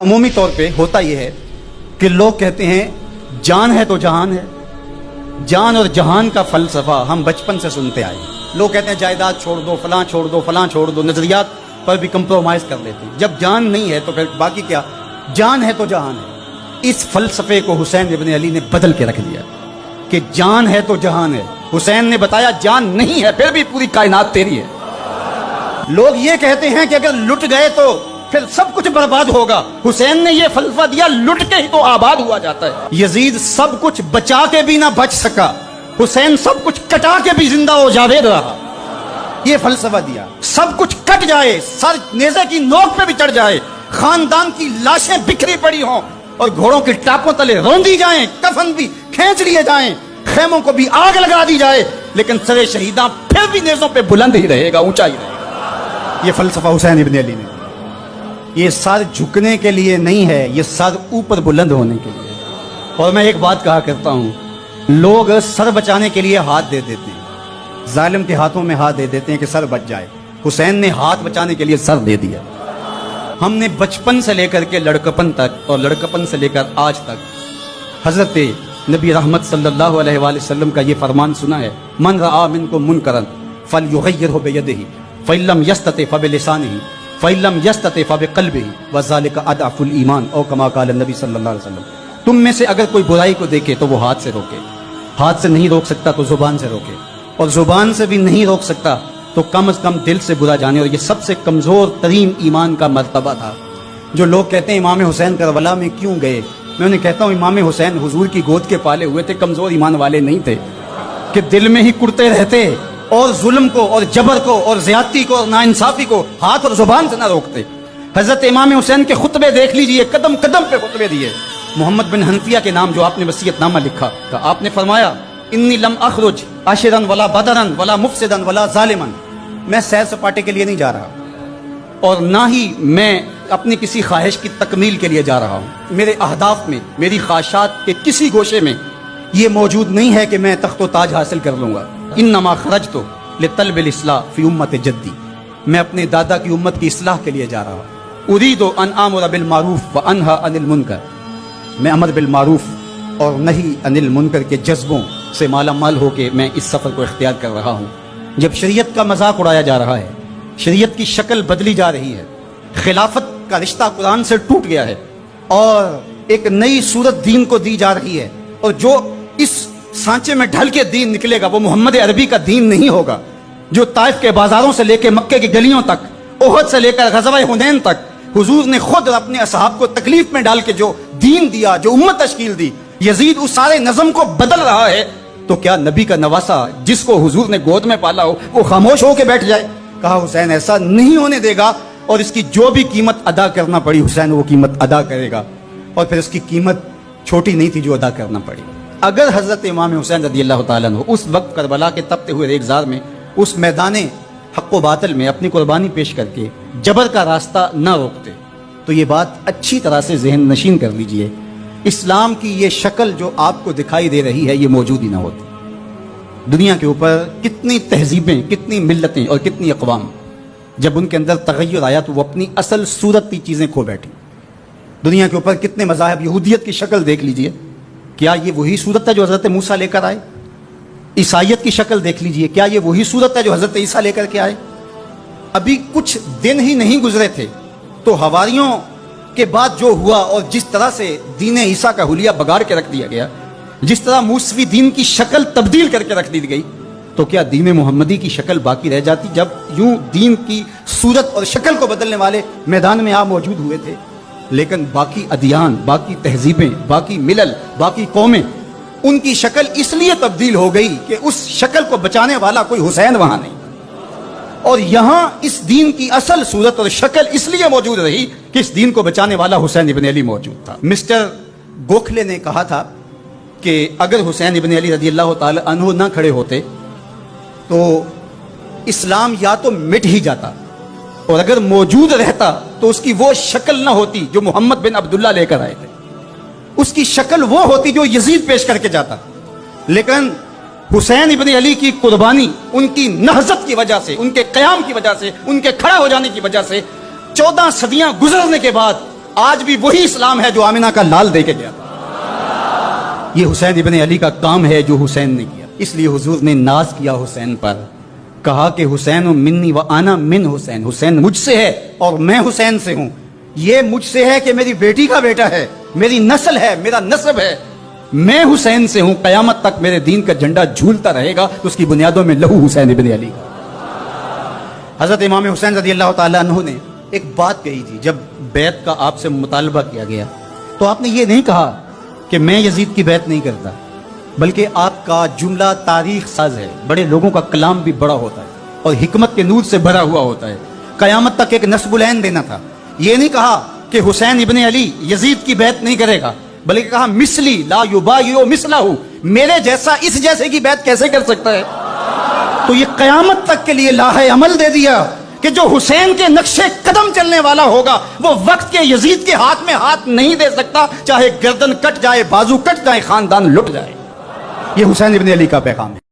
अमूमी तौर पे होता यह है कि लोग कहते हैं जान है तो जहान है। जान और जहान का फलसफा हम बचपन से सुनते आए। लोग कहते हैं जायदाद छोड़ दो, फलां छोड़ दो, फलां छोड़ दो, नजरियात पर भी कंप्रोमाइज कर लेते हैं। जब जान नहीं है तो फिर बाकी क्या? जान है तो जहान है। इस फलसफे को हुसैन इब्न अली ने बदल के रख दिया कि जान है तो जहान है। हुसैन ने बताया जान नहीं है फिर भी पूरी कायनात तेरी है। लोग ये कहते हैं कि अगर लुट गए तो फिर सब कुछ बर्बाद होगा। हुसैन ने यह फलसफा दिया लुट के ही तो आबाद हुआ जाता है। यजीद सब कुछ बचा के भी ना बच सका, हुसैन सब कुछ कटा के भी जिंदा हो जावेद रहा। यह फलसफा दिया सब कुछ कट जाए, सर नेज़े की नोक पे भी चढ़ जाए, खानदान की लाशें बिखरी पड़ी हों और घोड़ों के टापों तले रौंदी जाएं, कफन भी खींच लिए जाएं, खेमों को भी आग लगा दी जाए, लेकिन सरे शहीदा फिर भी नेज़ों पे बुलंद ही रहेगा, ऊंचा ही रहेगा। यह फलसफा हुसैन इब्न अली ने। ये सर झुकने के लिए नहीं है, ये सर ऊपर बुलंद होने के लिए। और मैं एक बात कहा करता हूं, लोग सर बचाने के लिए हाथ दे देते हैं, जालिम के हाथों में हाथ दे देते हैं कि सर बच जाए। हुसैन ने हाथ बचाने के लिए सर दे दिया। हमने बचपन से लेकर के लड़कपन तक और लड़कपन से लेकर आज तक हजरत नबी रहमत सल्लल्लाहु अलैहि वसल्लम का ये फरमान सुना है, मन रआ मिनकुम मुनकरन फलयुगय्यिरहु बियदिही फइल्लम यस्तति फबिलिसानिही फ़इल्लम यस्तति फ़बिक़ल्बिही वज़ालिका अदअफ़ुल ईमान औ कमा क़ाल नबी सल्लल्लाहु अलैहि वसल्लम। तुम में से अगर कोई बुराई को देखे तो वो हाथ से रोके, हाथ से नहीं रोक सकता तो जुबान से रोके, और जुबान से भी नहीं रोक सकता तो कम से कम दिल से बुरा जाने। और ये सबसे कमज़ोर तरीन ईमान का मर्तबा था। जो लोग कहते हैं इमाम हुसैन करबला में क्यों गए, मैं उन्हें कहता हूँ इमाम हुसैन हुजूर की गोद के पाले हुए थे, कमज़ोर ईमान वाले नहीं थे कि दिल में ही कुड़ते रहते और जुल्म को और जबर को और ज्यादती को और नाइंसाफी को हाथ और जुबान से ना रोकते। हजरत इमाम हुसैन के खुतबे देख लीजिए, कदम कदम पे खुतबे दिए। मोहम्मद बिन हनफिया के नाम जो आपने वसीयतनामा लिखा तो आपने फरमाया इन्नी लम अखरुज आशिरन वला बदरन वला मुफसिदन वला जालिमन। मैं सैर सपाटे के लिए नहीं जा रहा और ना ही मैं अपनी किसी ख्वाहिश की तकमील के लिए जा रहा हूँ। मेरे अहदाफ में, मेरी ख्वाहिशात के किसी गोशे में ये मौजूद नहीं है कि मैं तख्तो ताज हासिल कर लूंगा। इन्नमा खरजतु लितलबिल इस्लाह फी उम्मत जद्दी। मैं अपने दादा की उम्मत की इस्लाह के लिए जा रहा हूँ। उरीदु अन आमुर बिल मारूफ व अनहा अनिल मुनकर। मैं अमर बिल मारूफ और नहीं अनिल मुनकर के जज्बों से माला माल होकर मैं इस सफ़र को इख्तियार कर रहा हूँ। जब शरीयत का मजाक उड़ाया जा रहा है, शरीयत की शक्ल बदली जा रही है, खिलाफत का रिश्ता कुरान से टूट गया है और एक नई सूरत दीन को दी जा रही है, और जो इस सांचे में ढल के दीन निकलेगा वो मोहम्मद अरबी का दीन नहीं होगा। जो ताइफ के बाजारों से लेकर मक्के की गलियों तक, ओहद से लेकर ग़ज़वा हुनैन तक हुजूर ने खुद अपने असहाब को तकलीफ में डाल के जो दीन दिया, जो उम्मत तश्कील दी, यजीद उस सारे नज़म को बदल रहा है। तो क्या नबी का नवासा जिसको हुजूर ने गोद में पाला हो वो खामोश होकर बैठ जाए? कहा हुसैन ऐसा नहीं होने देगा और इसकी जो भी कीमत अदा करना पड़ी हुसैन वो कीमत अदा करेगा। और फिर इसकी कीमत छोटी नहीं थी जो अदा करना पड़ी। अगर हजरत इमाम हुसैन रज़ियल्लाहु ताला अन्हु उस वक्त करबला के तपते हुए रेगजार में, उस मैदाने हक़ व बातिल में अपनी कुर्बानी पेश करके जबर का रास्ता न रोकते तो ये बात अच्छी तरह से जहन नशीन कर लीजिए, इस्लाम की ये शक्ल जो आपको दिखाई दे रही है ये मौजूद ही ना होती। दुनिया के ऊपर कितनी तहजीबें, कितनी मिल्लतें और कितनी अक़वाम, जब उनके अंदर तग़य्युर आया तो वो अपनी असल सूरत की चीज़ें खो बैठी। दुनिया के ऊपर कितने मज़ाहब, यहूदियत की शक्ल देख लीजिए, क्या ये वही सूरत है जो हजरत मूसा लेकर आए? ईसाइयत की शक्ल देख लीजिए, क्या ये वही सूरत है जो हजरत ईसा लेकर के आए? अभी कुछ दिन ही नहीं गुजरे थे तो हवारियों के बाद जो हुआ और जिस तरह से दीन ईसा का हुलिया बगाड़ के रख दिया गया, जिस तरह मूसवी दीन की शक्ल तब्दील करके रख दी गई, तो क्या दीन मोहम्मदी की शक्ल बाकी रह जाती जब यूं दीन की सूरत और शक्ल को बदलने वाले मैदान में आप मौजूद हुए थे? लेकिन बाकी अदियान, बाकी तहजीबें, बाकी मिलल, बाकी कौमें, उनकी शक्ल इसलिए तब्दील हो गई कि उस शक्ल को बचाने वाला कोई हुसैन वहां नहीं, और यहां इस दीन की असल सूरत और शक्ल इसलिए मौजूद रही कि इस दीन को बचाने वाला हुसैन इब्न अली मौजूद था। मिस्टर गोखले ने कहा था कि अगर हुसैन इब्न अली रज़ियल्लाहु ताला अन्हु ना खड़े होते तो इस्लाम या तो मिट ही जाता, और अगर मौजूद रहता तो उसकी वो शक्ल ना होती जो मोहम्मद बिन अब्दुल्ला लेकर आए थे। उसकी शक्ल वो होती जो यजीद पेश करके जाता। लेकिन हुसैन इब्न अली की कुर्बानी, उनकी नहज़त की वजह से, उनके क़याम की वजह से, उनके खड़ा हो जाने की वजह से 14 सदियां गुजरने के बाद آج بھی وہی اسلام ہے جو آمنہ کا لال دے کے گیا تھا۔ یہ حسین ابن علی کا کام ہے جو حسین نے کیا، اس لیے حضور نے ناز کیا حسین پر، کہا کہ حسین منی و انا من حسین، حسین مجھ سے ہے اور میں حسین سے ہوں۔ یہ مجھ سے ہے کہ میری بیٹی کا بیٹا ہے، میری نسل ہے، میرا نسب ہے، میں حسین سے ہوں، قیامت تک میرے دین کا جھنڈا جھولتا رہے گا، اس کی بنیادوں میں لہو حسین ابن علی کا۔ حضرت امام حسین رضی اللہ تعالیٰ عنہ نے ایک بات کہی تھی، جب بیعت کا آپ سے مطالبہ کیا گیا تو آپ نے یہ نہیں کہا کہ میں یزید کی بیعت نہیں کرتا، بلکہ آپ کا جملہ تاریخ ساز ہے، بڑے لوگوں کا کلام بھی بڑا ہوتا ہے اور حکمت کے نور سے بھرا ہوا ہوتا ہے، قیامت تک ایک نسب العین دینا تھا۔ یہ نہیں کہا کہ حسین ابن علی یزید کی بیعت نہیں کرے گا، بلکہ کہا مثلی لا یبایع مثلہ، میرے جیسا اس جیسے کی بیعت کیسے کر سکتا ہے؟ تو یہ قیامت تک کے لیے لاہ عمل دے دیا کہ جو حسین کے نقشے قدم چلنے والا ہوگا وہ وقت کے یزید کے ہاتھ میں ہاتھ نہیں دے سکتا، چاہے گردن کٹ جائے، بازو کٹ جائے، خاندان لٹ جائے۔ یہ حسین ابن علی کا پیغام ہے۔